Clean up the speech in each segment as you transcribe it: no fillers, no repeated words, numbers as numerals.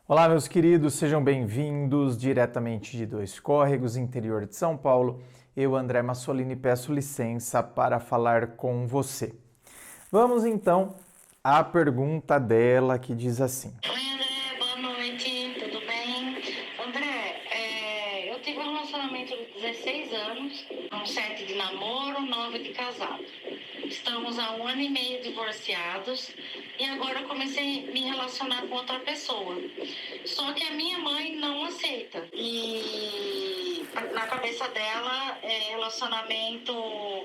Olá, meus queridos, sejam bem-vindos diretamente de Dois Córregos, interior de São Paulo. Eu, André Massolini, peço licença para falar com você. Vamos então à pergunta dela que diz assim. Oi, André, boa noite, tudo bem? André, eu tive um relacionamento de 16 anos, um 7 de namoro, 9 de casado. Estamos há 1 ano e meio divorciados e agora eu comecei a me relacionar com outra pessoa. Só que a minha mãe não aceita. E na cabeça dela, relacionamento,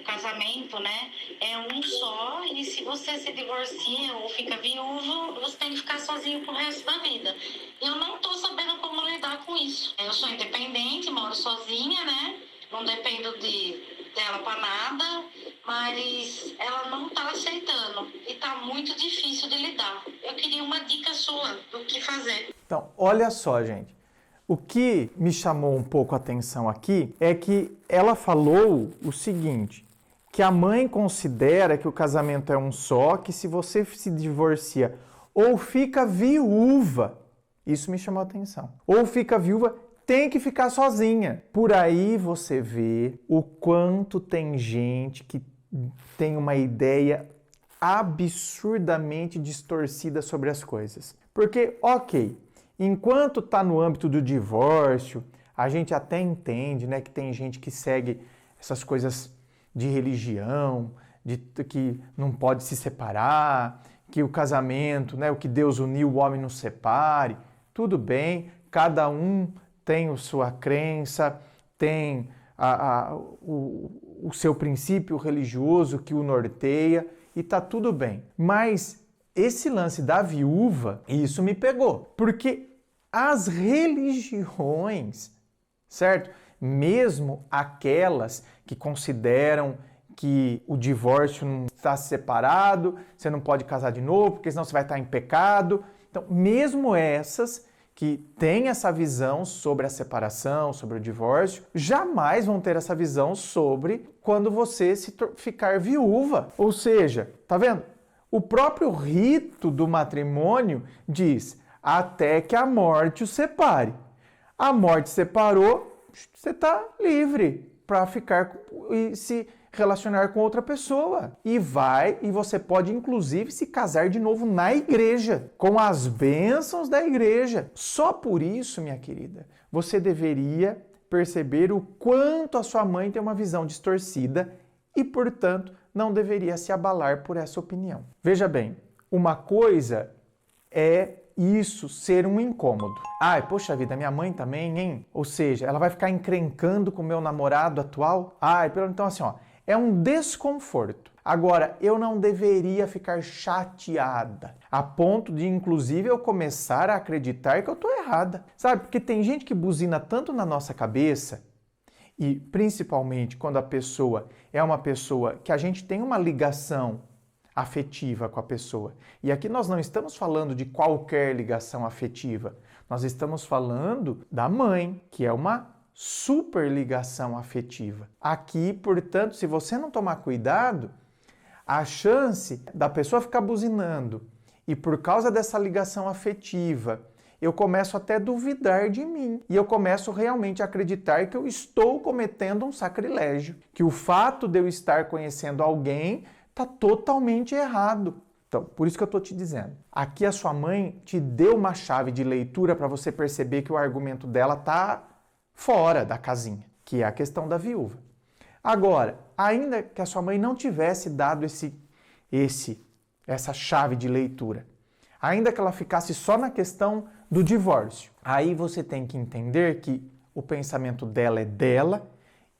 casamento, né? É um só, e se você se divorcia ou fica viúvo, você tem que ficar sozinho pro resto da vida. Eu não tô sabendo como lidar com isso. Eu sou independente, moro sozinha, né? Não dependo dela pra nada, mas ela não tá aceitando e tá muito difícil de lidar. Eu queria uma dica sua do que fazer. Então, olha só, gente. O que me chamou um pouco a atenção aqui é que ela falou o seguinte, que a mãe considera que o casamento é um só, que se você se divorcia ou fica viúva, isso me chamou a atenção, ou fica viúva, tem que ficar sozinha. Por aí você vê o quanto tem gente que tem uma ideia absurdamente distorcida sobre as coisas. Porque, ok, enquanto está no âmbito do divórcio, a gente até entende, né, que tem gente que segue essas coisas de religião, de que não pode se separar, que o casamento, né, o que Deus uniu, o homem não separe. Tudo bem, cada um tem a sua crença, tem o seu princípio religioso que o norteia e tá tudo bem. Mas esse lance da viúva, isso me pegou, porque as religiões, certo? Mesmo aquelas que consideram que o divórcio não está separado, você não pode casar de novo, porque senão você vai estar em pecado. Então, mesmo essas que têm essa visão sobre a separação, sobre o divórcio, jamais vão ter essa visão sobre quando você ficar viúva. Ou seja, tá vendo? O próprio rito do matrimônio diz até que a morte o separe. A morte separou, você está livre para ficar e se relacionar com outra pessoa. E você pode inclusive se casar de novo na igreja, com as bênçãos da igreja. Só por isso, minha querida, você deveria perceber o quanto a sua mãe tem uma visão distorcida e, portanto, não deveria se abalar por essa opinião. Veja bem, uma coisa é isso ser um incômodo. Ai, poxa vida, minha mãe também, hein? Ou seja, ela vai ficar encrencando com o meu namorado atual? Então assim, ó, é um desconforto. Agora, eu não deveria ficar chateada, a ponto de, inclusive, eu começar a acreditar que eu tô errada. Sabe? Porque tem gente que buzina tanto na nossa cabeça, e principalmente quando a pessoa é uma pessoa que a gente tem uma ligação afetiva com a pessoa. E aqui nós não estamos falando de qualquer ligação afetiva. Nós estamos falando da mãe, que é uma super ligação afetiva. Aqui, portanto, se você não tomar cuidado, a chance da pessoa ficar buzinando e por causa dessa ligação afetiva, eu começo até a duvidar de mim. E eu começo realmente a acreditar que eu estou cometendo um sacrilégio. Que o fato de eu estar conhecendo alguém está totalmente errado. Então, por isso que eu estou te dizendo. Aqui a sua mãe te deu uma chave de leitura para você perceber que o argumento dela está fora da casinha, que é a questão da viúva. Agora, ainda que a sua mãe não tivesse dado essa chave de leitura, ainda que ela ficasse só na questão do divórcio, aí você tem que entender que o pensamento dela é dela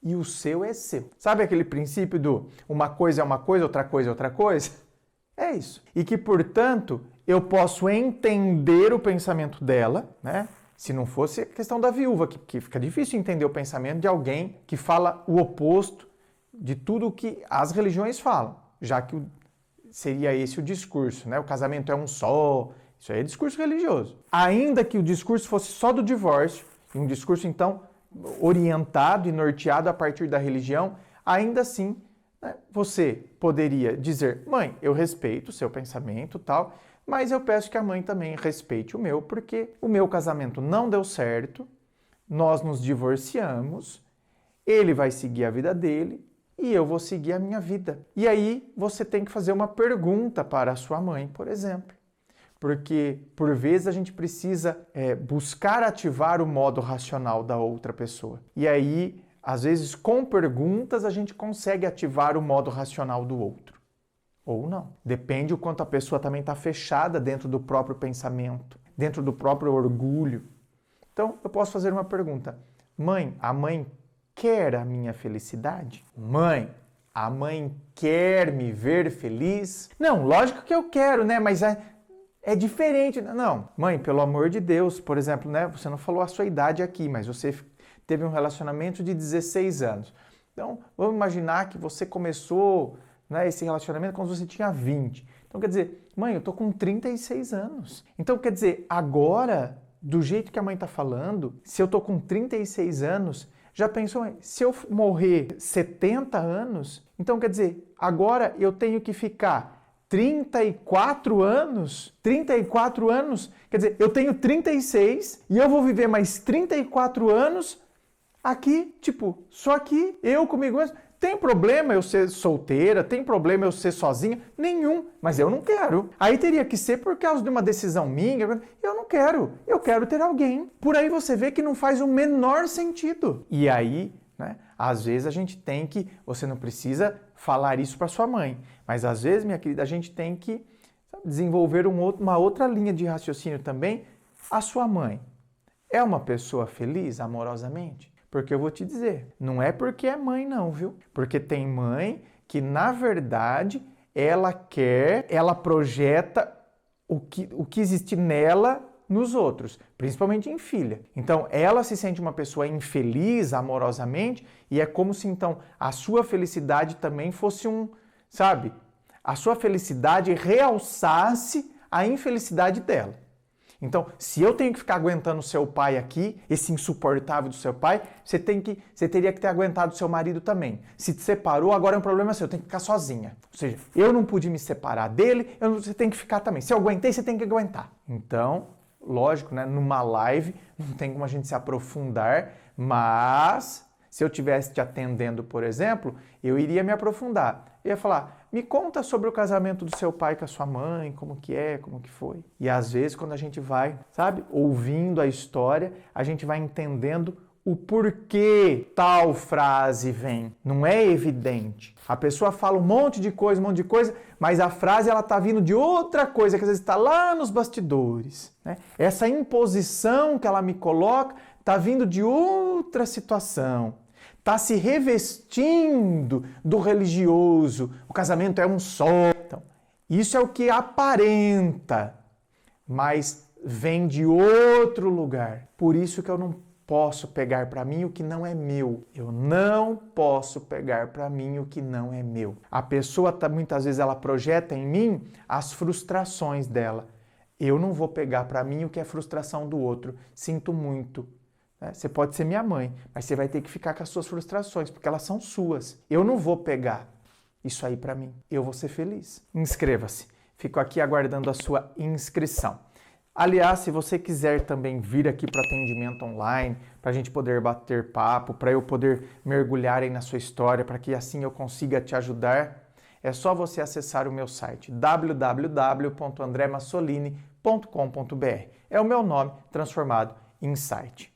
e o seu é seu. Sabe aquele princípio do uma coisa é uma coisa, outra coisa é outra coisa? É isso. E que, portanto, eu posso entender o pensamento dela, né? Se não fosse a questão da viúva, que fica difícil entender o pensamento de alguém que fala o oposto de tudo o que as religiões falam, já que seria esse o discurso, né? O casamento é um só, isso aí é discurso religioso. Ainda que o discurso fosse só do divórcio, e um discurso, então, orientado e norteado a partir da religião, ainda assim, né, você poderia dizer, mãe, eu respeito o seu pensamento, tal, Mas eu peço que a mãe também respeite o meu, porque o meu casamento não deu certo, nós nos divorciamos, ele vai seguir a vida dele e eu vou seguir a minha vida. E aí você tem que fazer uma pergunta para a sua mãe, por exemplo. Porque, por vezes, a gente precisa buscar ativar o modo racional da outra pessoa. E aí, às vezes, com perguntas, a gente consegue ativar o modo racional do outro. Ou não. Depende o quanto a pessoa também está fechada dentro do próprio pensamento, dentro do próprio orgulho. Então, eu posso fazer uma pergunta. Mãe, a mãe quer a minha felicidade? Mãe, a mãe quer me ver feliz? Não, lógico que eu quero, né? Mas é diferente. Não, mãe, pelo amor de Deus, por exemplo, né? Você não falou a sua idade aqui, mas você teve um relacionamento de 16 anos. Então, vamos imaginar que você começou, né, esse relacionamento quando você tinha 20. Então, quer dizer, mãe, eu tô com 36 anos. Então, quer dizer, agora, do jeito que a mãe tá falando, se eu tô com 36 anos, já pensou, se eu morrer 70 anos, então, quer dizer, agora eu tenho que ficar 34 anos, quer dizer, eu tenho 36 e eu vou viver mais 34 anos aqui, tipo, só aqui, eu comigo mesmo. Tem problema eu ser solteira? Tem problema eu ser sozinha? Nenhum, mas eu não quero. Aí teria que ser por causa de uma decisão minha. Eu não quero, eu quero ter alguém. Por aí você vê que não faz o menor sentido. E aí, né, às vezes a gente tem que, você não precisa falar isso para sua mãe, mas às vezes, minha querida, a gente tem que desenvolver uma outra linha de raciocínio também. A sua mãe é uma pessoa feliz amorosamente? Porque eu vou te dizer, não é porque é mãe não, viu? Porque tem mãe que, na verdade, ela projeta o que existe nela nos outros, principalmente em filha. Então, ela se sente uma pessoa infeliz amorosamente e é como se, então, a sua felicidade também fosse sabe? A sua felicidade realçasse a infelicidade dela. Então, se eu tenho que ficar aguentando o seu pai aqui, esse insuportável do seu pai, você teria que ter aguentado o seu marido também. Se te separou, agora é um problema seu, eu tenho que ficar sozinha. Ou seja, eu não pude me separar dele, você tem que ficar também. Se eu aguentei, você tem que aguentar. Então, lógico, né, numa live não tem como a gente se aprofundar, mas se eu estivesse te atendendo, por exemplo, eu iria me aprofundar. Eu ia falar, me conta sobre o casamento do seu pai com a sua mãe, como que foi. E às vezes quando a gente vai, sabe, ouvindo a história, a gente vai entendendo o porquê tal frase vem. Não é evidente. A pessoa fala um monte de coisa, mas a frase ela tá vindo de outra coisa, que às vezes está lá nos bastidores, né? Essa imposição que ela me coloca tá vindo de outra situação. Está se revestindo do religioso. O casamento é um só. Então, isso é o que aparenta, mas vem de outro lugar. Por isso que eu não posso pegar para mim o que não é meu. Eu não posso pegar para mim o que não é meu. A pessoa, muitas vezes, ela projeta em mim as frustrações dela. Eu não vou pegar para mim o que é frustração do outro. Sinto muito. Você pode ser minha mãe, mas você vai ter que ficar com as suas frustrações, porque elas são suas. Eu não vou pegar isso aí para mim. Eu vou ser feliz. Inscreva-se. Fico aqui aguardando a sua inscrição. Aliás, se você quiser também vir aqui para atendimento online, para a gente poder bater papo, para eu poder mergulhar aí na sua história, para que assim eu consiga te ajudar, é só você acessar o meu site www.andremassolini.com.br. É o meu nome transformado em site.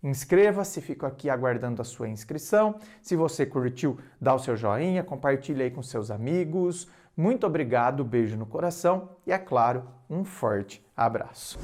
Inscreva-se, fico aqui aguardando a sua inscrição. Se você curtiu, dá o seu joinha, compartilha aí com seus amigos. Muito obrigado, beijo no coração e, é claro, um forte abraço.